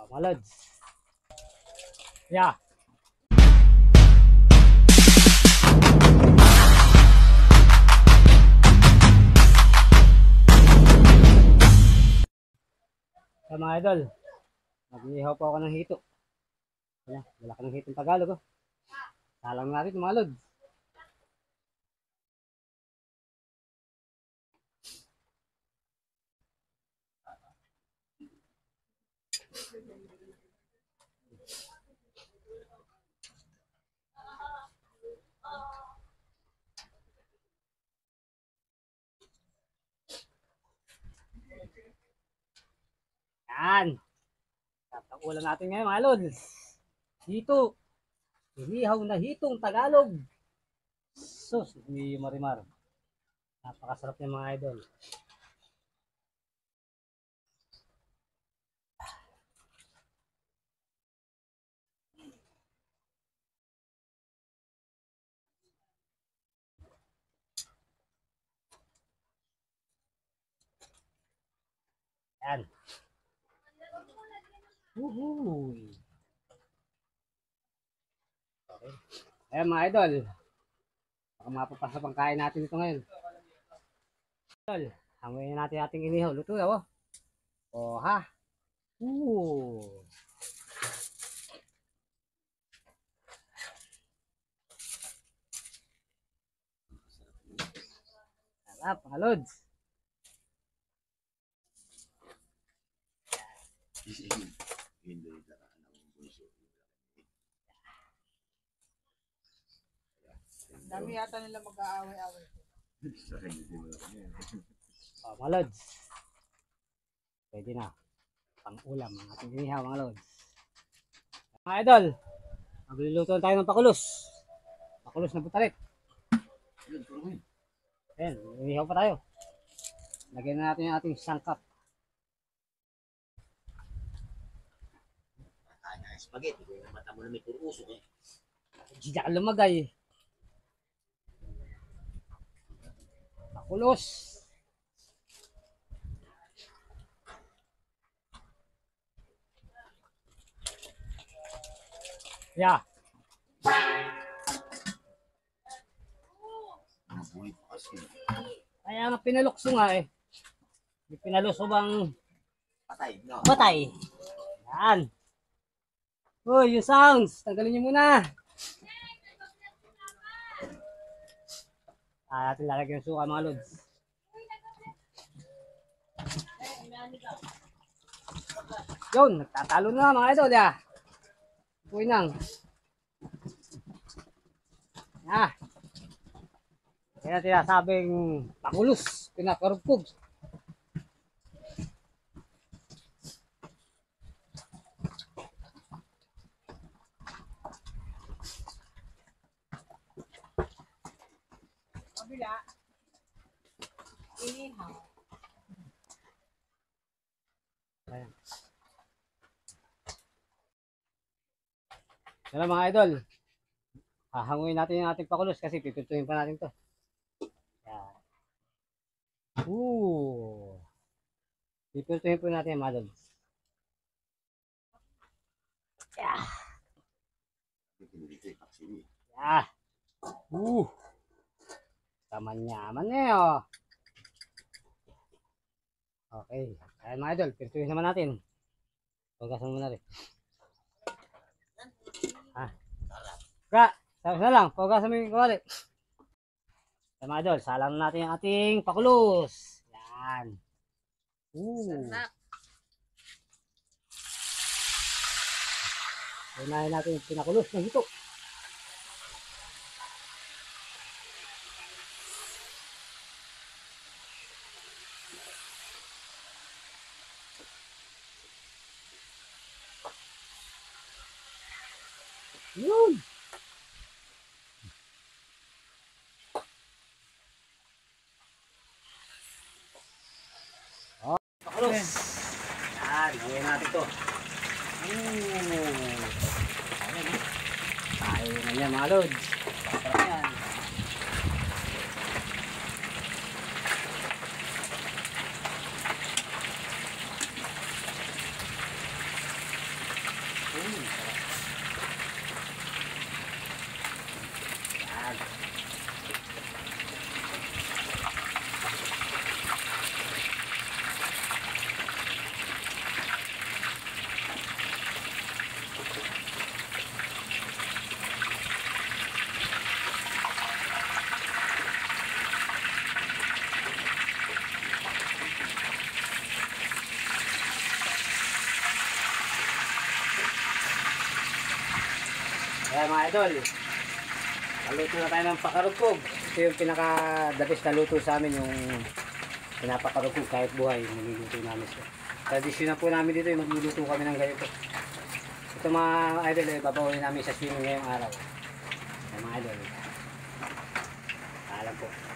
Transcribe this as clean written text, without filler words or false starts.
Mga lods. Yeah. So mga idol, mag-ihaw po ako ng hito. Ayan, malaki ng hitong Tagalog. Oh. Salang natin mga lods. Yan. Tatakulan natin ngayon mga lods. Hito. Inihaw na hitong Tagalog. Sus, ni Marimar. Napakasarap niya mga idol. Yan. Woohoo! Okay. Ayan mga idol. Baka mapapasa pang kain natin ito ngayon. Idol, hanguin natin ating inihaw. Luto na oh. Oh ha. Ooh. Sarap mga lods. Dami yata nila mag-aaway-aaway. Oh, mga lods. Pwede na. Pang-ulam ang ating inihaw mga lods. Mga idol, magluluto tayo ng pakulos. Pakulos na butalit. Ayan, inihaw pa tayo. Lagyan na natin yung ating sangkap. Spaghetti, kung mata mo na may puro usok eh. Hindi ka lumagay. Pakulos. Yeah. Kaya nga pinalukso nga eh. May pinalukso bang Patay, no? patay? Yan. Uy, yung sounds. Tanggalin niyo muna. Natin lalagyan yung suka mga lods. Yun, nagtatalo na mga idol ya. Uy nang. Ah. Kaya sinasabing pakulos, pinakarugpog. Kabila. Inihaw. Ayan. Yan lang, mga idol. Hahanguin natin yung ating pakulos kasi pipintuhin pa natin to. Yan. Pipintuhin po natin yung mga idol. Yeah. Yeah. Taman-yaman na eh, oh. Okay. Ayan mga idol, pintuhin naman natin. Pagasan mo na rin. Ha? Ka, tapos na lang. Pagasan mo yung kawali. Ayan mga idol, salang natin yung ating pakulos. Yan. Sarap. Unahin natin yung pinakulos ng hito. Yun. Oh, pakulos. Yan, gawin natin to. Tayo na yan mga lods. Sarap yan. Kaya mga idol, naluto na tayo ng pakarugkog. Ito yung pinaka-the best na luto sa amin, yung pinapakarugkog kahit buhay, niluluto namin siya. Tradisyon na po namin dito yung magluluto kami ng ganito. Ito mga idol, babawin namin sa swimming ngayong araw. Kaya mga idol, alam po.